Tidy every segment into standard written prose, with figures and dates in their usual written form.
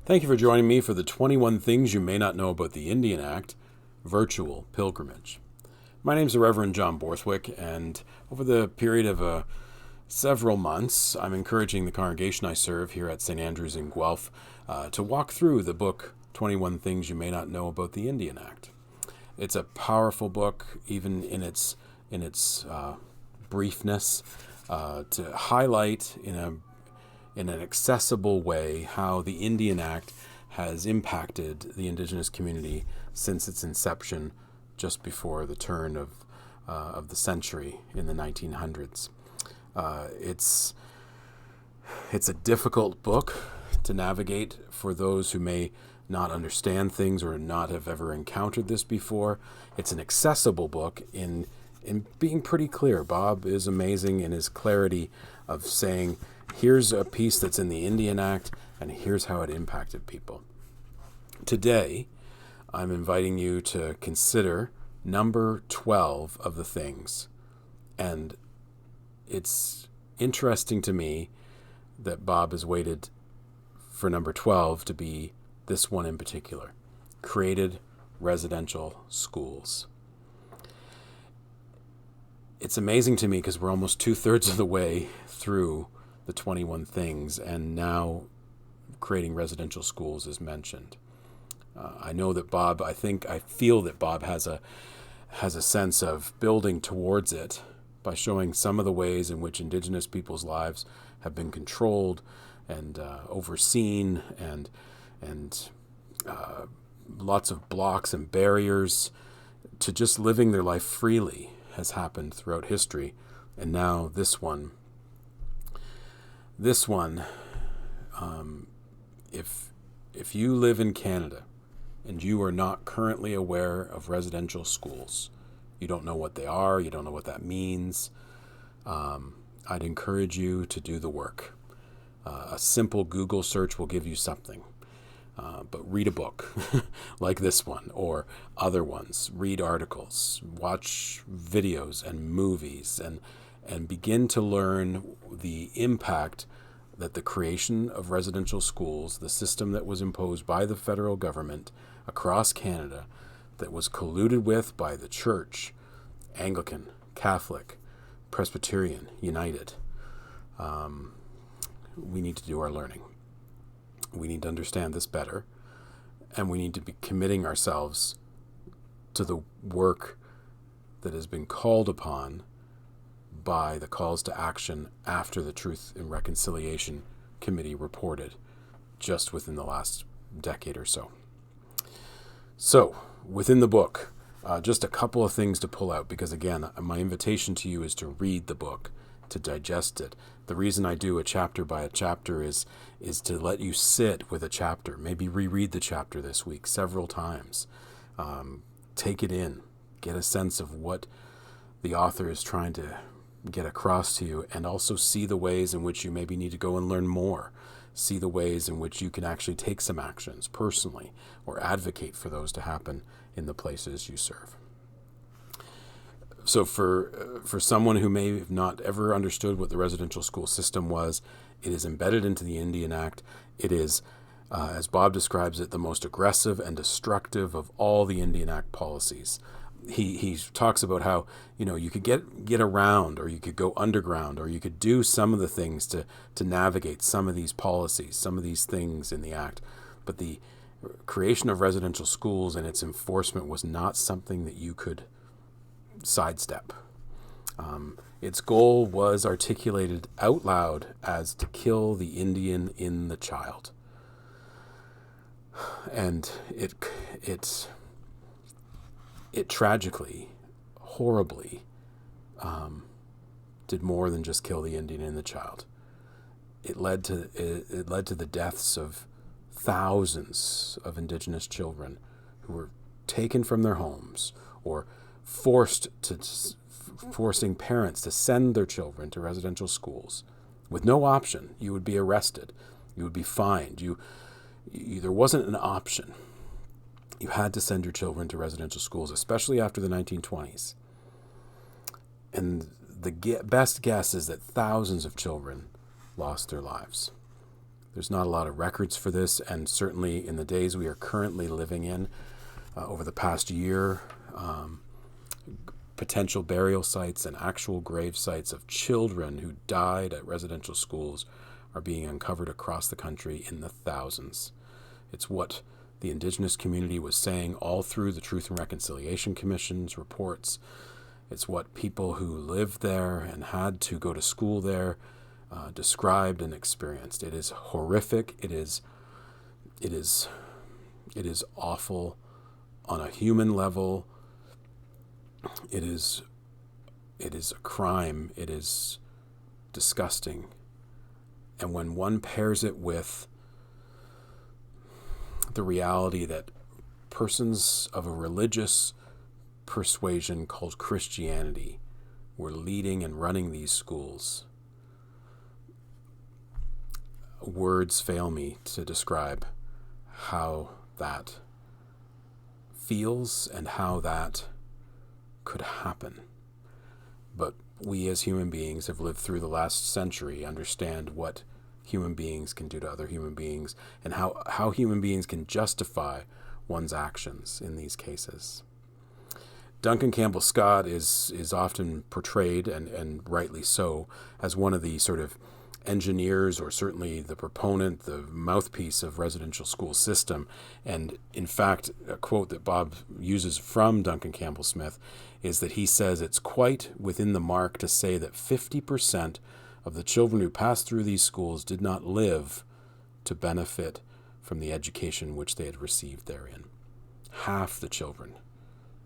Thank you for joining me for the 21 Things You May Not Know About the Indian Act virtual pilgrimage. My name is the Reverend John Borthwick, and over the period of several months, I'm encouraging the congregation I serve here at St. Andrew's in Guelph to walk through the book 21 Things You May Not Know About the Indian Act. It's a powerful book, even in its briefness, to highlight in an accessible way how the Indian Act has impacted the Indigenous community since its inception just before the turn of the century in the 1900s. It's a difficult book to navigate for those who may not understand things or not have ever encountered this before. It's an accessible book in being pretty clear. Bob is amazing in his clarity of saying, here's a piece that's in the Indian Act, and here's how it impacted people. Today, I'm inviting you to consider number 12 of the things. And it's interesting to me that Bob has waited for number 12 to be this one in particular: created residential schools. It's amazing to me because we're almost 2/3 of the way through the 21 things, and now creating residential schools is mentioned. I know that Bob, I feel that Bob has a sense of building towards it by showing some of the ways in which Indigenous people's lives have been controlled and overseen, and lots of blocks and barriers to just living their life freely has happened throughout history. And now this one, if you live in Canada and you are not currently aware of residential schools, you don't know what they are, you don't know what that means, I'd encourage you to do the work. A simple Google search will give you something. But read a book like this one or other ones. Read articles, watch videos and movies, and begin to learn the impact that the creation of residential schools, the system that was imposed by the federal government across Canada, that was colluded with by the Church, Anglican, Catholic, Presbyterian, United. We need to do our learning. We need to understand this better, and we need to be committing ourselves to the work that has been called upon by the calls to action after the Truth and Reconciliation Committee reported just within the last decade or so. So, within the book, just a couple of things to pull out, because again, my invitation to you is to read the book, to digest it. The reason I do a chapter by a chapter is to let you sit with a chapter, maybe reread the chapter this week several times. Take it in, get a sense of what the author is trying to get across to you, and also see the ways in which you maybe need to go and learn more. See the ways in which you can actually take some actions personally or advocate for those to happen in the places you serve. So for someone who may have not ever understood what the residential school system was, it is embedded into the Indian Act. It is, as Bob describes it, the most aggressive and destructive of all the Indian Act policies. He talks about how, you could get around, or you could go underground, or you could do some of the things to navigate some of these policies, some of these things in the Act. But the creation of residential schools and its enforcement was not something that you could sidestep. Its goal was articulated out loud as to kill the Indian in the child. And it tragically, horribly, did more than just kill the Indian in the child. It led to the deaths of thousands of Indigenous children who were taken from their homes, or forcing parents to send their children to residential schools with no option. You would be arrested. You would be fined. There wasn't an option. You had to send your children to residential schools, especially after the 1920s. And the best guess is that thousands of children lost their lives. There's not a lot of records for this, and certainly in the days we are currently living in, over the past year, potential burial sites and actual grave sites of children who died at residential schools are being uncovered across the country in the thousands. It's what the Indigenous community was saying all through the Truth and Reconciliation Commission's reports. It's what people who lived there and had to go to school there described and experienced. It is horrific. It is awful on a human level. It is a crime. It is disgusting. And when one pairs it with the reality that persons of a religious persuasion called Christianity were leading and running these schools, words fail me to describe how that feels and how that could happen. But we as human beings have lived through the last century, understand what human beings can do to other human beings, and how human beings can justify one's actions in these cases. Duncan Campbell Scott is often portrayed, and rightly so, as one of the sort of engineers, or certainly the proponent, the mouthpiece of residential school system. And in fact, a quote that Bob uses from Duncan Campbell Smith is that he says it's quite within the mark to say that 50% of the children who passed through these schools did not live to benefit from the education which they had received therein. Half the children.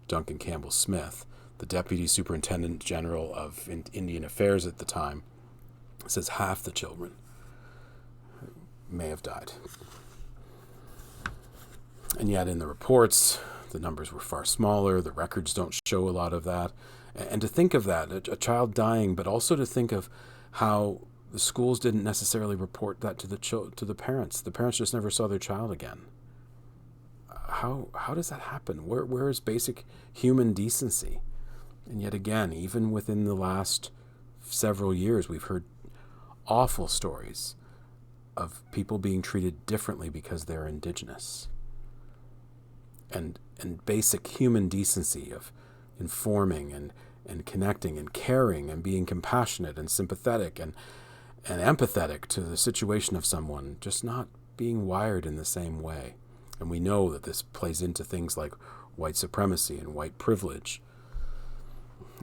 Duncan Campbell Smith, the Deputy Superintendent General of Indian Affairs at the time, says half the children may have died. And yet in the reports, the numbers were far smaller. The records don't show a lot of that. And to think of that, a child dying, but also to think of how the schools didn't necessarily report that to the parents. The parents just never saw their child again. How does that happen? Where is basic human decency? And yet again, even within the last several years, we've heard awful stories of people being treated differently because they're Indigenous. And basic human decency of informing and connecting and caring and being compassionate and sympathetic and empathetic to the situation of someone just not being wired in the same way. And we know that this plays into things like white supremacy and white privilege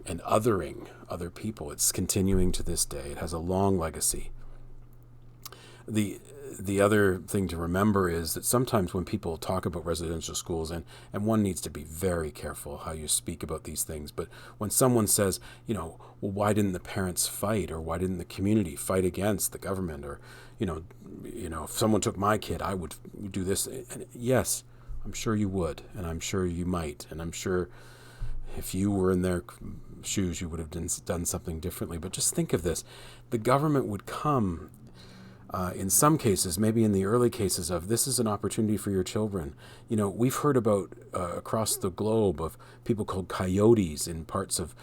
and othering other people. It's continuing to this day. It has a long legacy. The other thing to remember is that sometimes when people talk about residential schools, and one needs to be very careful how you speak about these things, but when someone says, well, why didn't the parents fight, or why didn't the community fight against the government, or, if someone took my kid, I would do this. And yes, I'm sure you would, and I'm sure you might, and I'm sure if you were in their shoes, you would have done something differently. But just think of this. The government would come in some cases, maybe in the early cases of this is an opportunity for your children. We've heard about across the globe of people called coyotes in parts of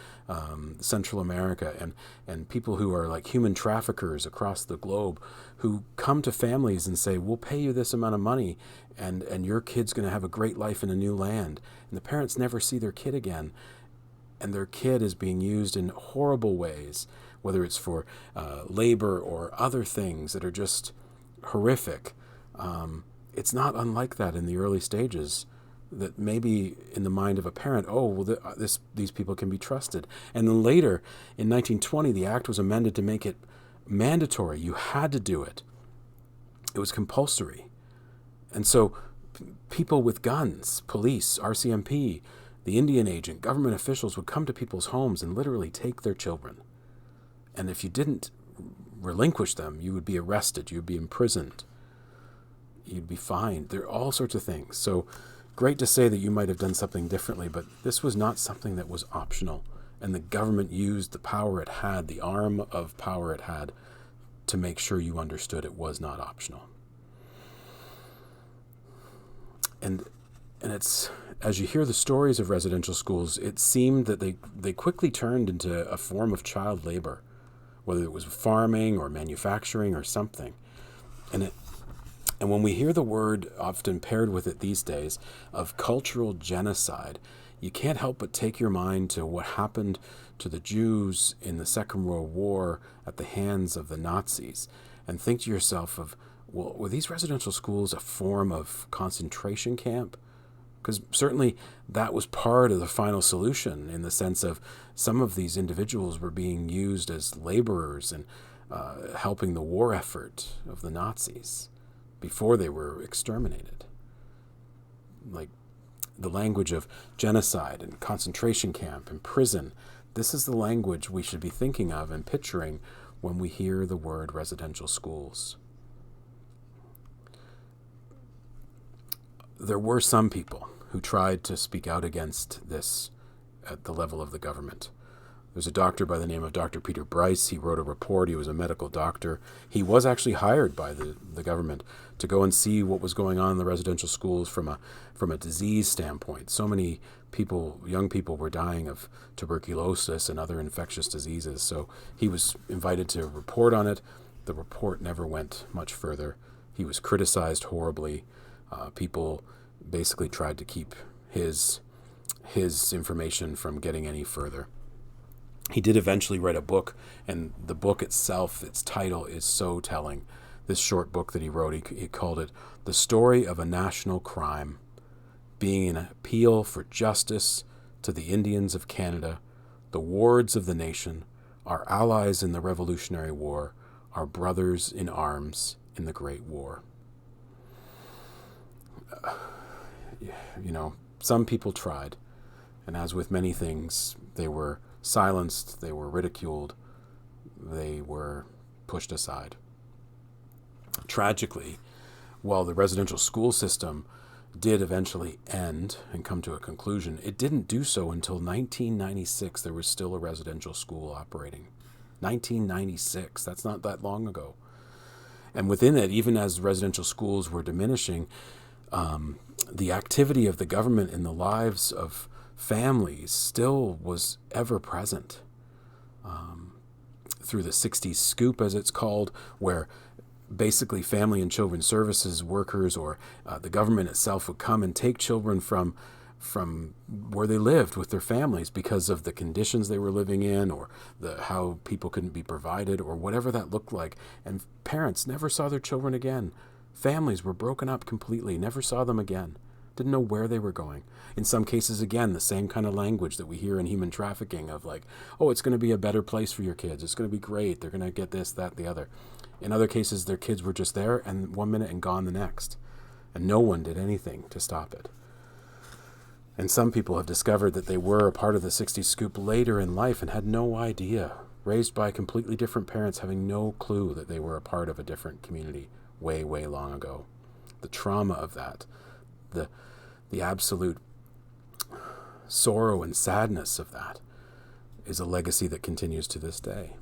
Central America, and people who are like human traffickers across the globe who come to families and say, we'll pay you this amount of money and your kid's going to have a great life in a new land. And the parents never see their kid again. And their kid is being used in horrible ways, whether it's for labor or other things that are just horrific. It's not unlike that in the early stages, that maybe in the mind of a parent, these people can be trusted. And then later, in 1920, the act was amended to make it mandatory. You had to do it. It was compulsory. And so people with guns, police, RCMP, the Indian agent, government officials would come to people's homes and literally take their children. And if you didn't relinquish them, you would be arrested, you would be imprisoned, you'd be fined. There are all sorts of things. So great to say that you might have done something differently, but this was not something that was optional. And the government used the power it had, the arm of power it had, to make sure you understood it was not optional. And it's, as you hear the stories of residential schools, it seemed that they quickly turned into a form of child labor, whether it was farming or manufacturing or something. And And when we hear the word, often paired with it these days, of cultural genocide, you can't help but take your mind to what happened to the Jews in the Second World War at the hands of the Nazis, and think to yourself of, well, were these residential schools a form of concentration camp? Because certainly that was part of the final solution, in the sense of some of these individuals were being used as laborers and helping the war effort of the Nazis before they were exterminated. Like the language of genocide and concentration camp and prison, this is the language we should be thinking of and picturing when we hear the word residential schools. There were some people who tried to speak out against this at the level of the government. There's a doctor by the name of Dr. Peter Bryce. He wrote a report. He was a medical doctor. He was actually hired by the government to go and see what was going on in the residential schools from a disease standpoint. So many people, young people, were dying of tuberculosis and other infectious diseases. So he was invited to report on it. The report never went much further. He was criticized horribly. People basically tried to keep his information from getting any further. He did eventually write a book, and the book itself, its title, is so telling. This short book that he wrote, he called it The Story of a National Crime, being an appeal for justice to the Indians of Canada, the wards of the nation, our allies in the Revolutionary War, our brothers in arms in the Great War. Some people tried, and as with many things, they were silenced, they were ridiculed, they were pushed aside. Tragically, while the residential school system did eventually end and come to a conclusion, it didn't do so until 1996. There was still a residential school operating. 1996, that's not that long ago. And within it, even as residential schools were diminishing, the activity of the government in the lives of families still was ever present. Through the 60s scoop, as it's called, where basically family and children's services workers or the government itself would come and take children from where they lived with their families because of the conditions they were living in, or how people couldn't be provided, or whatever that looked like. And parents never saw their children again. Families were broken up completely, never saw them again, didn't know where they were going. In some cases, again, the same kind of language that we hear in human trafficking of like, oh, it's going to be a better place for your kids. It's going to be great. They're going to get this, that, the other. In other cases, their kids were just there and 1 minute and gone the next. And no one did anything to stop it. And some people have discovered that they were a part of the 60s scoop later in life and had no idea, raised by completely different parents, having no clue that they were a part of a different community way, way long ago. The trauma of that, the absolute sorrow and sadness of that is a legacy that continues to this day.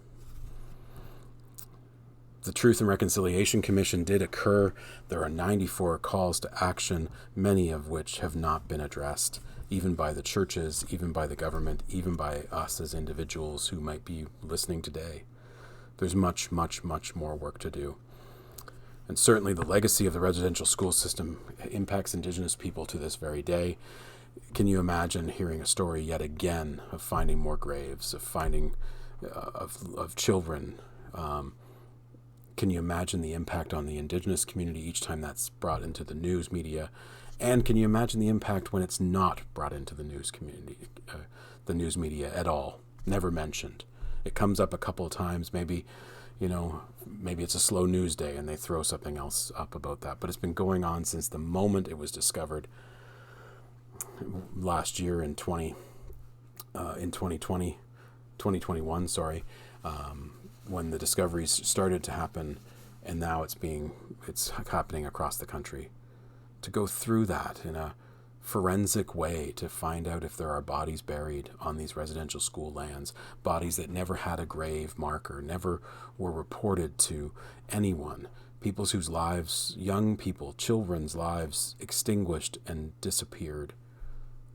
The Truth and Reconciliation Commission did occur. There are 94 calls to action, many of which have not been addressed, even by the churches, even by the government, even by us as individuals who might be listening today. There's much, much, much more work to do. And certainly the legacy of the residential school system impacts Indigenous people to this very day. Can you imagine hearing a story yet again of finding more graves, of finding of children? Can you imagine the impact on the Indigenous community each time that's brought into the news media? And can you imagine the impact when it's not brought into the news community, the news media at all? Never mentioned. It comes up a couple of times, maybe it's a slow news day and they throw something else up about that. But it's been going on since the moment it was discovered last year in 2021, when the discoveries started to happen, and now it's happening across the country. To go through that in a forensic way to find out if there are bodies buried on these residential school lands, bodies that never had a grave marker, never were reported to anyone, people whose lives, young people, children's lives extinguished and disappeared.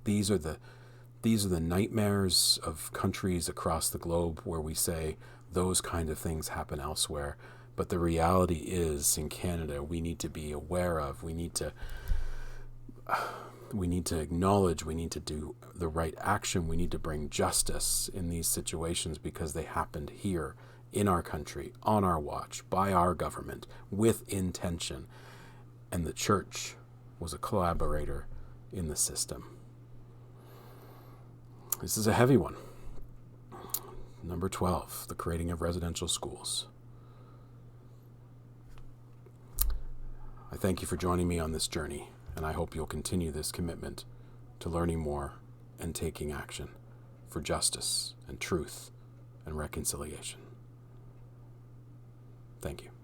These are the nightmares of countries across the globe where we say those kind of things happen elsewhere. But the reality is, in Canada, we need to be aware of, we need to acknowledge, we need to do the right action, we need to bring justice in these situations because they happened here, in our country, on our watch, by our government, with intention. And the church was a collaborator in the system. This is a heavy one. Number 12, the creating of residential schools. I thank you for joining me on this journey, and I hope you'll continue this commitment to learning more and taking action for justice and truth and reconciliation. Thank you.